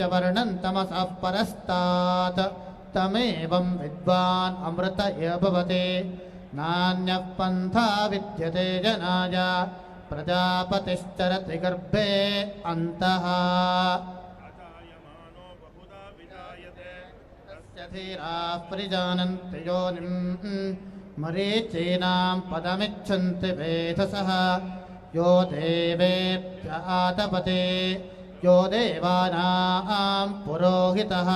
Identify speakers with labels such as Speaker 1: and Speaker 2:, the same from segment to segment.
Speaker 1: हिरण्यवर्णं तमसः परस्तात् तमेवं विद्वान् अमृत एव भवति नान्यः पन्था विद्यते जनाय प्रजापतिश्चरति गर्भे अन्तः तस्य धीराः परिजानन्ति योनिम् मरीचीनां पदमिच्छन्ति वेधसः यो देवेभ्य आतपते यो देवानां पुरोहितः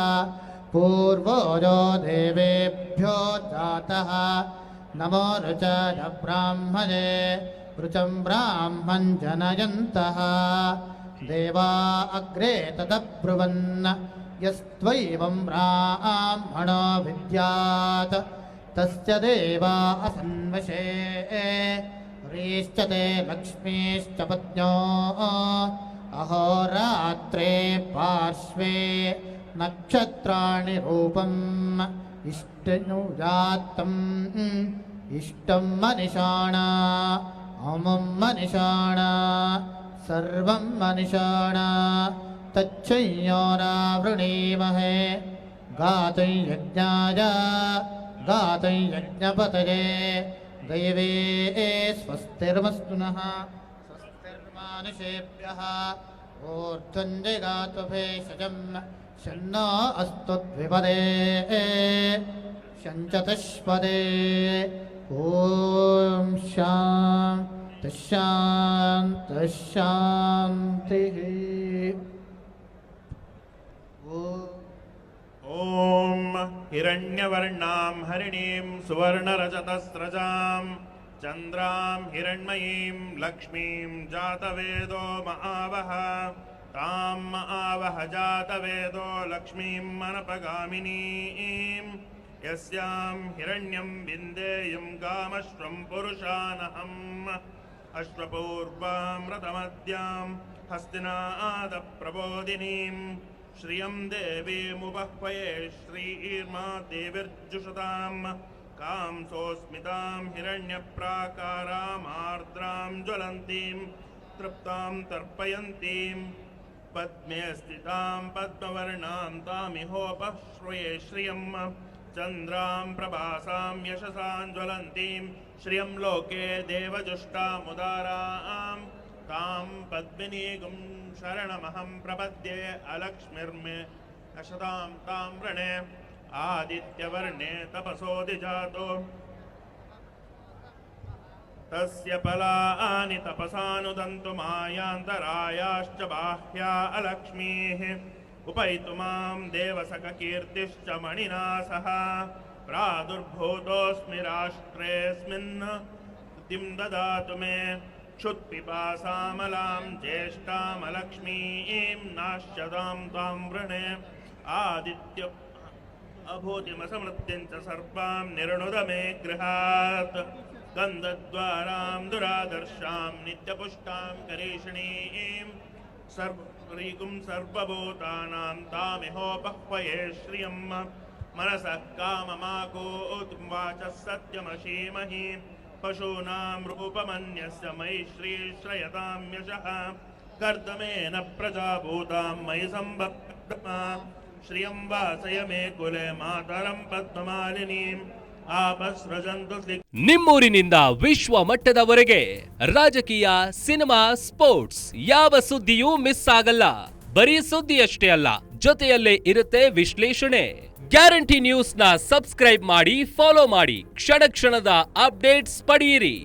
Speaker 1: पूर्वो यो देवेभ्यो जातः नमो ऋचाय ब्राह्मणे ऋचं ब्राह्मं जनयन्तः देवा अग्रे तदब्रुवन् यस्त्वैवं ब्राह्मणो विद्यात् तस्य देवा असन्वशे ह्रीश्च ते लक्ष्मीश्च पत्न्यो अहोरात्रे पार्श्वे नक्षत्राणि रूपम् इष्टनुजातम् इष्टं मनिषाणा अमुं मनिषाणा सर्वं मनिषाणा तच्छंयोरावृणीमहे गातुं यज्ञाय गातुं यज्ञपतये दैवे स्वस्तिर्मस्तु नः स्वस्तिर्मानुषेभ्यः ऊर्ध्वं जगातु भेषजं शन्नो अस्तु द्विपदे शञ्चतुष्पदे ॐ शान्तिः शान्तिः शान्तिः
Speaker 2: ॐ हिरण्यवर्णां हरिणीं सुवर्णरजतस्रजां चन्द्रां हिरण्मयीं लक्ष्मीं जातवेदो महावः तां महावः जातवेदो लक्ष्मीं मनपगामिनीं यस्यां हिरण्यं विन्देयं कामश्वं पुरुषानहम् अश्वपूर्वां रथमद्यां हस्तिनादप्रबोधिनीं श्रियं देवीमुपह्वये श्रीर्मा देवीर्जुषतां कांसोऽस्मितां हिरण्यप्राकारामार्द्रां ज्वलन्तीं तृप्तां तर्पयन्तीं पद्मे स्थितां पद्मवर्णां तामिहोपश्रये श्रियं चन्द्रां प्रभासां यशसां ज्वलन्तीं श्रियं लोके देवजुष्टामुदारां तां पद्मिनीगुं शरणमहं प्रपद्ये अलक्ष्मीर्मे अशतां तां वृणे आदित्यवर्णे तपसोऽधिजातो तस्य फलानि तपसानुदन्तु मायान्तरायाश्च बाह्या अलक्ष्मीः उपैतु मां देवसखकीर्तिश्च मणिना सह प्रादुर्भूतोऽस्मि राष्ट्रेऽस्मिन् कृतिं ददातु मे क्षुत्पिपासामलां ज्येष्ठामलक्ष्मीं नाश्यतां तां वृणे आदित्य अभूतिमसमृद्धिं च सर्वां निर्णुद मे गृहात् गन्धद्वारां दुरादर्शां नित्यपुष्टां करीषिणीं सर्वरीकुं सर्वभूतानां तामिहोपह्वये श्रियं मनसः काममाकोतुं वाचः सत्यमशीमहि पशूनां रूपमन्यस्य मयि श्रीश्रयतां यशः कर्दमेन प्रजाभूतां मयि सम्भक्तमा श्रियं वासय मे कुले मातरं पद्ममालिनीं आपसृजन्तु
Speaker 3: ನಿಮ್ಮೂರಿನಿಂದ ವಿಶ್ವ ಮಟ್ಟದವರೆಗೆ ರಾಜಕೀಯ, ಸಿನಿಮಾ, ಸ್ಪೋರ್ಟ್ಸ್ ಯಾವ ಸುದ್ದಿಯೂ ಮಿಸ್ ಆಗಲ್ಲ. ಬರೀ ಸುದ್ದಿಯಷ್ಟೇ ಅಲ್ಲ, ಜೊತೆಯಲ್ಲೇ ಇರುತ್ತೆ ವಿಶ್ಲೇಷಣೆ. ಗ್ಯಾರಂಟಿ ನ್ಯೂಸ್ ನ ಸಬ್ಸ್ಕ್ರೈಬ್ ಮಾಡಿ, ಫಾಲೋ ಮಾಡಿ, ಕ್ಷಣ ಕ್ಷಣದ ಅಪ್ಡೇಟ್ಸ್ ಪಡೆಯಿರಿ.